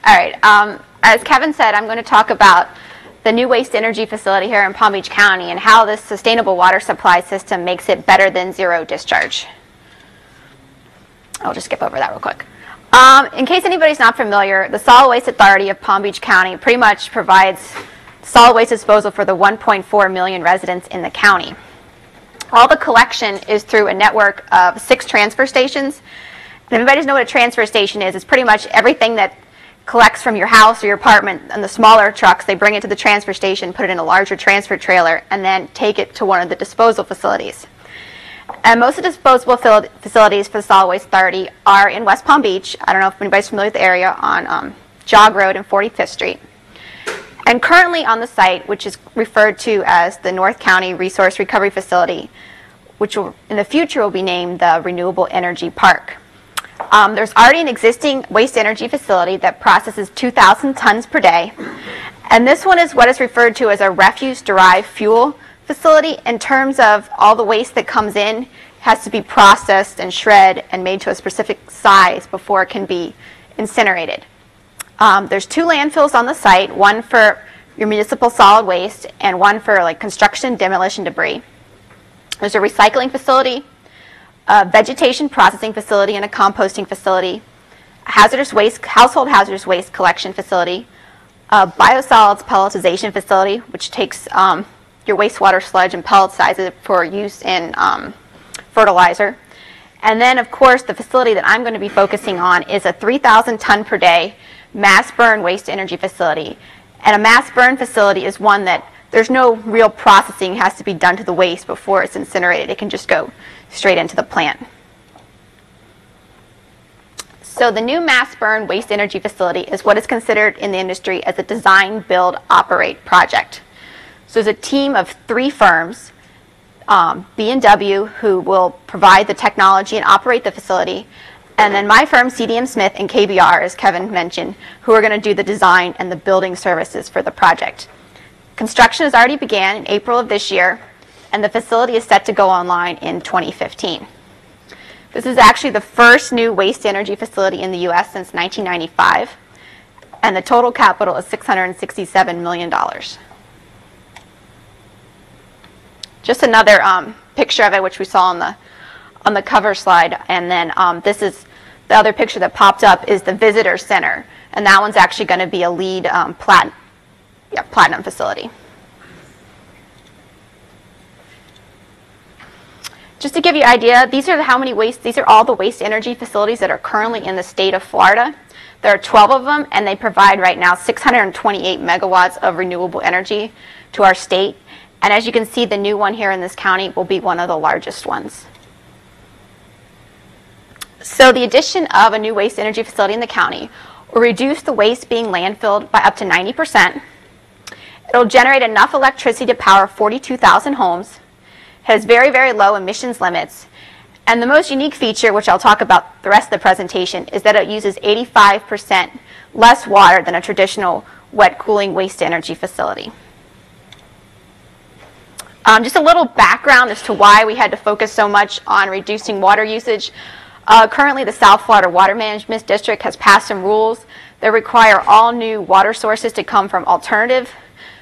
All right. As Kevin said, I'm going to talk about the new waste energy facility here in Palm Beach County and how this sustainable water supply system makes it better than zero discharge. I'll just skip over that real quick. In case anybody's not familiar, the Solid Waste Authority of Palm Beach County pretty much provides solid waste disposal for the 1.4 million residents in the county. All the collection is through a network of 6 transfer stations. And if anybody doesn't know what a transfer station is, it's pretty much everything that collects from your house or your apartment and the smaller trucks. They bring it to the transfer station, put it in a larger transfer trailer, and then take it to one of the disposal facilities. And most of the disposable facilities for the Solid Waste Authority are in West Palm Beach. I don't know if anybody's familiar with the area, on Jog Road and 45th Street. And currently on the site, which is referred to as the North County Resource Recovery Facility, which will, in the future will be named the Renewable Energy Park. There's already an existing waste energy facility that processes 2,000 tons per day. And this one is what is referred to as a refuse-derived fuel facility. In terms of all the waste that comes in has to be processed and shredded and made to a specific size before it can be incinerated. There's 2 landfills on the site, one for your municipal solid waste and one for like construction demolition debris. There's a recycling facility, a vegetation processing facility, and a composting facility, a household hazardous waste collection facility, a biosolids pelletization facility, which takes your wastewater sludge and pelletizes it for use in fertilizer. And then, of course, the facility that I'm going to be focusing on is a 3,000 ton per day mass burn waste energy facility. And a mass burn facility is one that there's no real processing has to be done to the waste before it's incinerated. It can just go straight into the plant. So the new mass burn waste energy facility is what is considered in the industry as a design, build, operate project. So there's a team of 3 firms, B&W, who will provide the technology and operate the facility, and then my firm, CDM Smith, and KBR, as Kevin mentioned, who are going to do the design and the building services for the project. Construction has already began in April of this year, and the facility is set to go online in 2015. This is actually the first new waste energy facility in the U.S. since 1995, and the total capital is $667 million. Just another picture of it, which we saw on the cover slide, and then this is the other picture that popped up is the visitor center, and that one's actually going to be a LEED platinum facility. Just to give you an idea, these are all the waste energy facilities that are currently in the state of Florida. There are 12 of them, and they provide right now 628 megawatts of renewable energy to our state. And as you can see, the new one here in this county will be one of the largest ones. So the addition of a new waste energy facility in the county will reduce the waste being landfilled by up to 90%. It'll generate enough electricity to power 42,000 homes, has very, very low emissions limits, and the most unique feature, which I'll talk about the rest of the presentation, is that it uses 85% less water than a traditional wet cooling waste energy facility. Just a little background as to why we had to focus so much on reducing water usage. Currently, the South Florida Water Management District has passed some rules that require all new water sources to come from alternative.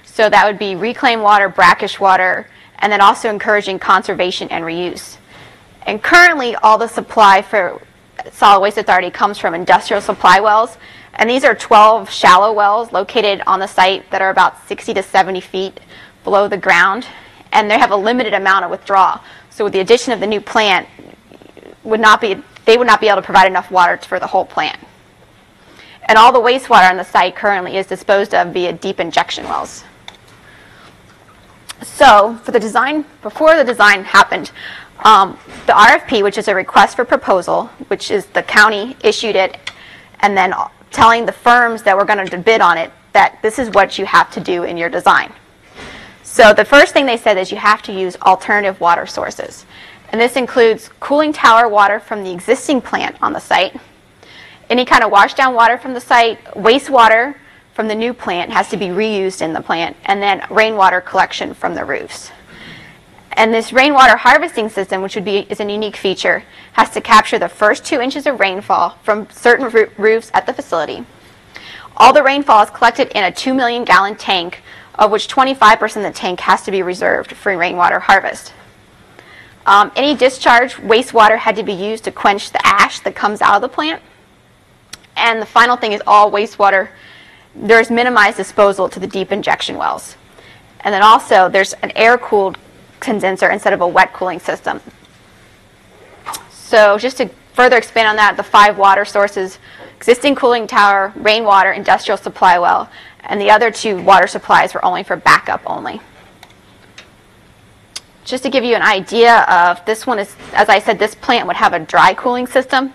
So that would be reclaimed water, brackish water, and then also encouraging conservation and reuse. And currently, all the supply for Solid Waste Authority comes from industrial supply wells. And these are 12 shallow wells located on the site that are about 60 to 70 feet below the ground. And they have a limited amount of withdrawal. So with the addition of the new plant, they would not be able to provide enough water for the whole plant. And all the wastewater on the site currently is disposed of via deep injection wells. So for the design, before the design happened, the RFP, which is a request for proposal, which is the county issued it, and then telling the firms that were going to bid on it that this is what you have to do in your design. So the first thing they said is you have to use alternative water sources. And this includes cooling tower water from the existing plant on the site, any kind of washdown water from the site, wastewater from the new plant has to be reused in the plant, and then rainwater collection from the roofs. And this rainwater harvesting system, which is a unique feature, has to capture the first 2 inches of rainfall from certain roofs at the facility. All the rainfall is collected in a 2 million gallon tank, of which 25% of the tank has to be reserved for rainwater harvest. Any discharged wastewater had to be used to quench the ash that comes out of the plant. And the final thing is all wastewater, there's minimized disposal to the deep injection wells. And then also there's an air-cooled condenser instead of a wet cooling system. So just to further expand on that, the 5 water sources: existing cooling tower, rainwater, industrial supply well, and the other 2 water supplies were only for backup only. Just to give you an idea of this one is, as I said, this plant would have a dry cooling system.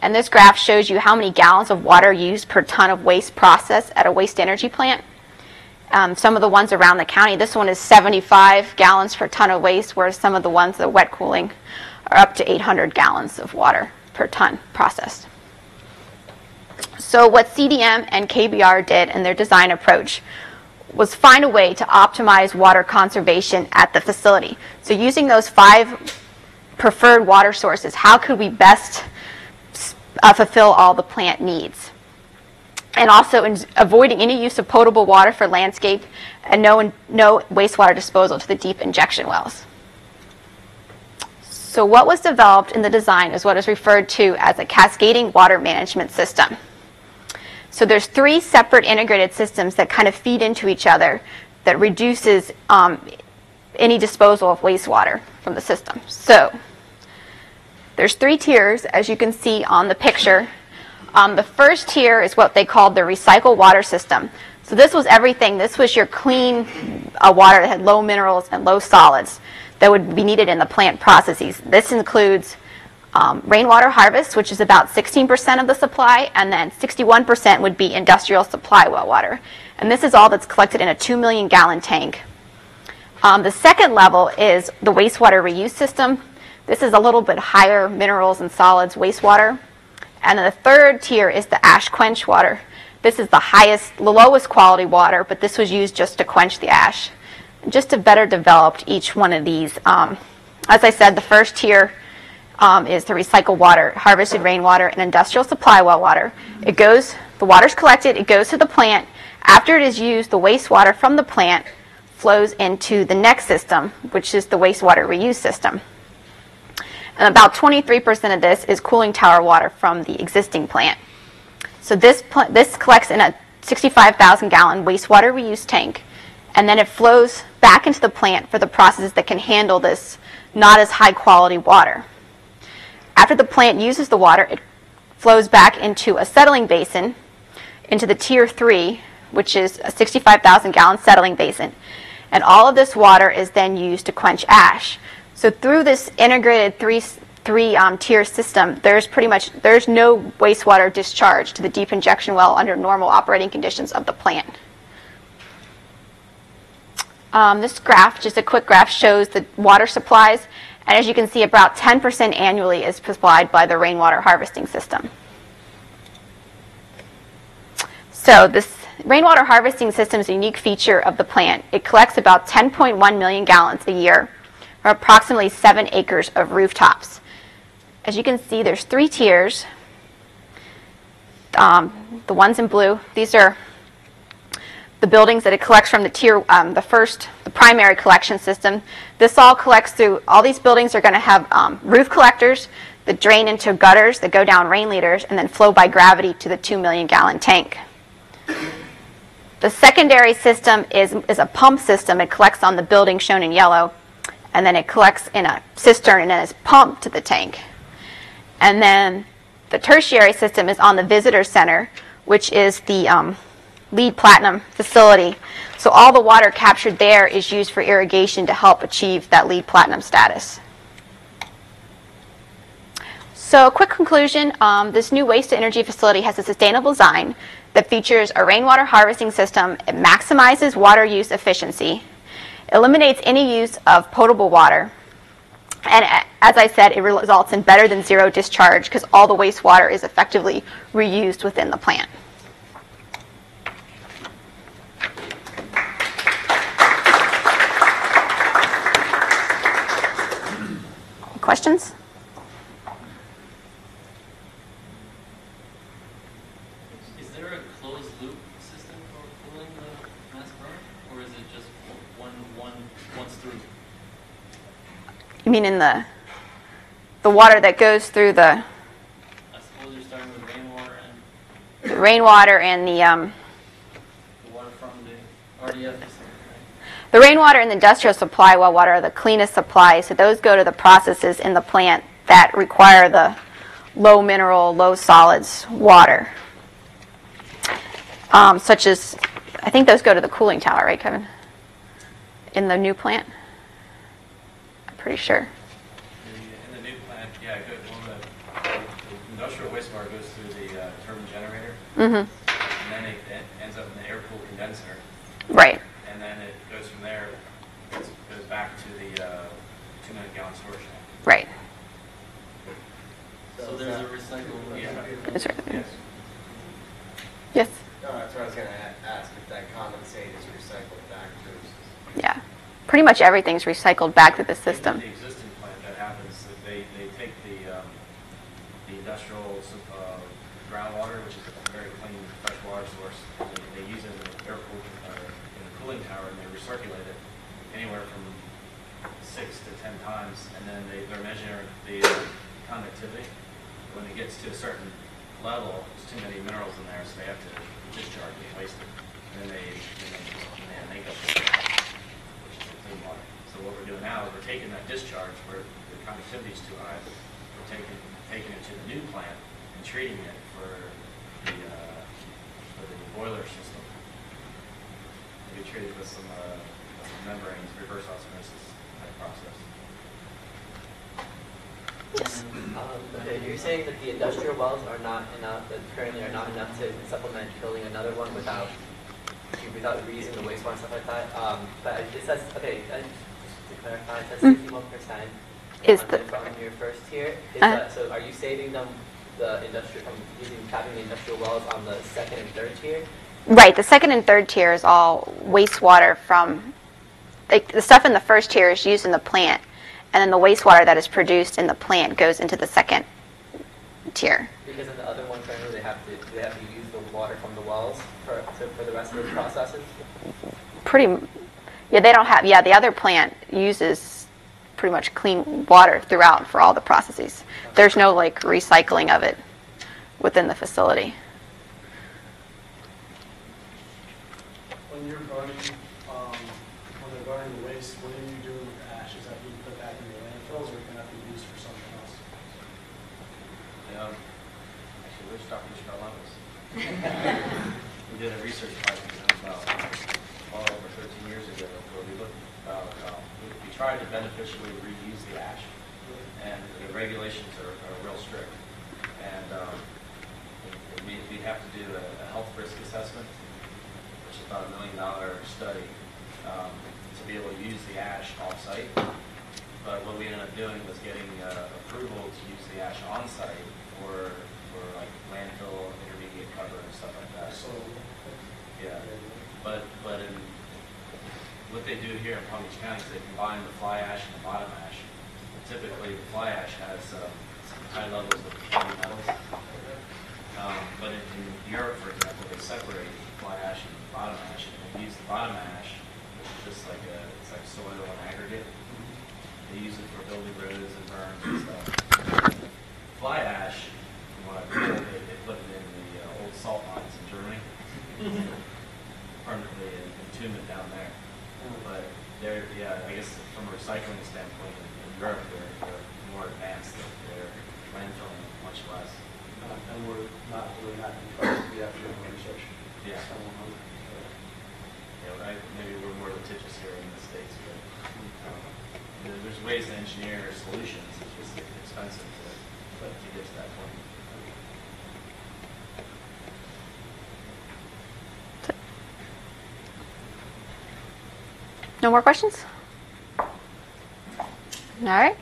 And this graph shows you how many gallons of water used per ton of waste processed at a waste energy plant. Some of the ones around the county, this one is 75 gallons per ton of waste, whereas some of the ones that are wet cooling are up to 800 gallons of water per ton processed. So what CDM and KBR did in their design approach was find a way to optimize water conservation at the facility. So using those 5 preferred water sources, how could we best fulfill all the plant needs? And also avoiding any use of potable water for landscape and no wastewater disposal to the deep injection wells. So what was developed in the design is what is referred to as a cascading water management system. So there's 3 separate integrated systems that kind of feed into each other that reduces any disposal of wastewater from the system. So there's 3 tiers, as you can see on the picture. The first tier is what they called the recycle water system. So this was everything. This was your clean water that had low minerals and low solids that would be needed in the plant processes. This includes rainwater harvest, which is about 16% of the supply, and then 61% would be industrial supply well water. And this is all that's collected in a 2 million gallon tank. The second level is the wastewater reuse system. This is a little bit higher minerals and solids wastewater. And then the third tier is the ash quench water. This is the lowest quality water, but this was used just to quench the ash. And just to better develop each one of these, as I said, the first tier is the recycled water, harvested rainwater, and industrial supply well water. The water's collected, it goes to the plant. After it is used, the wastewater from the plant flows into the next system, which is the wastewater reuse system. And about 23% of this is cooling tower water from the existing plant. So this collects in a 65,000 gallon wastewater reuse tank, and then it flows back into the plant for the processes that can handle this not as high quality water. After the plant uses the water, it flows back into a settling basin, into the tier 3, which is a 65,000 gallon settling basin. And all of this water is then used to quench ash. So through this integrated three-tier system, there's no wastewater discharge to the deep injection well under normal operating conditions of the plant. This graph, just a quick graph, shows the water supplies. And as you can see, about 10% annually is supplied by the rainwater harvesting system. So this rainwater harvesting system is a unique feature of the plant. It collects about 10.1 million gallons a year, or approximately 7 acres of rooftops. As you can see, there's 3 tiers. The ones in blue, these are the buildings that it collects from the tier, the primary collection system. This all collects through, all these buildings are going to have roof collectors that drain into gutters that go down rain leaders and then flow by gravity to the 2 million gallon tank. The secondary system is a pump system. It collects on the building shown in yellow, and then it collects in a cistern and then is pumped to the tank. And then the tertiary system is on the visitor center, which is the LEED Platinum facility. So all the water captured there is used for irrigation to help achieve that LEED Platinum status. So a quick conclusion, this new waste-to-energy facility has a sustainable design that features a rainwater harvesting system. It maximizes water use efficiency, eliminates any use of potable water, and as I said, it results in better than zero discharge because all the wastewater is effectively reused within the plant. Questions? Is there a closed it just once through? You mean in the water that goes through the I suppose you're starting with rainwater and rainwater and the water from the RDF facility, right? the rainwater and the industrial supply well water are the cleanest supplies. So those go to the processes in the plant that require the low mineral, low solids water. Such as, I think those go to the cooling tower, right, Kevin? In the new plant? I'm pretty sure. In the new plant, yeah, the industrial wastewater goes through the turbine generator, Mm-hmm. and then it ends up in the air-cooled condenser, Right. and then it goes from there, goes back to the 2 million gallon storage tank. Right. So there's a recyclable. Yeah. That's right. Yes. Yes. No, that's what I was going to ask, if that condensate is recycled back to... Yeah. Pretty much everything's recycled back to the system. In the existing plant, that happens. They take the industrial groundwater, which is a very clean fresh water source. They use it in the air-cooled in the cooling tower, and they recirculate it anywhere from 6 to 10 times, and then they're measuring the conductivity. When it gets to a certain level, there's too many minerals in there, so they have to discharge it, waste it, and then they make up the clean water. So what we're doing now is we're taking that discharge where the conductivity is too high, we're taking it to the new plant and treating it for the boiler system. We treat it with some membranes, reverse osmosis type process. Yes. Okay, you're saying that the industrial wells are not enough, that currently are not enough to supplement building another one without reusing the wastewater and stuff like that. But it says, okay, just to clarify, it says 61% Is on your first tier. Is that, so are you saving them the industrial from tapping the industrial wells on the second and third tier? Right. The second and third tier is all wastewater from the stuff in the first tier is used in the plant, and then the wastewater that is produced in the plant goes into the second tier. Because in the other one, currently they have to use the water from the wells for the rest of the processes. Yeah, they don't have. Yeah, the other plant uses pretty much clean water throughout for all the processes. There's no like recycling of it within the facility. When you're burning, when they're burning the waste, what are you doing with the ash? Is that being put back in the landfills, or can that be used for something else? Actually, we're stopping to levels. We did a research project about 12 or 13 years ago where we looked about, we tried to beneficially reuse the ash, and the regulations are real strict. And we'd have to do a health risk assessment, which is about $1 million study, to be able to use the ash off-site. But what we ended up doing was getting approval to use the ash on-site for like landfill, intermediate cover, and stuff like that. So, Yeah, but what they do here in Palm Beach County is they combine the fly ash and the bottom ash. Typically, the fly ash has some high levels of heavy metals. But in Europe, for example, they separate fly ash and bottom ash, and they use the bottom ash, which is just like it's like soil and aggregate. They use it for building roads and berms and stuff. Fly ash, from what I've read, they put it in the old salt mines in Germany, permanently entomb it down there. But I guess from a recycling standpoint, in Europe, they're more advanced. They're landfilling much less. and we're not really not controlling the actual research. Yeah. Maybe we're more litigious here in the States, but there's ways to engineer solutions. It's just expensive to get to that point. No more questions? All right.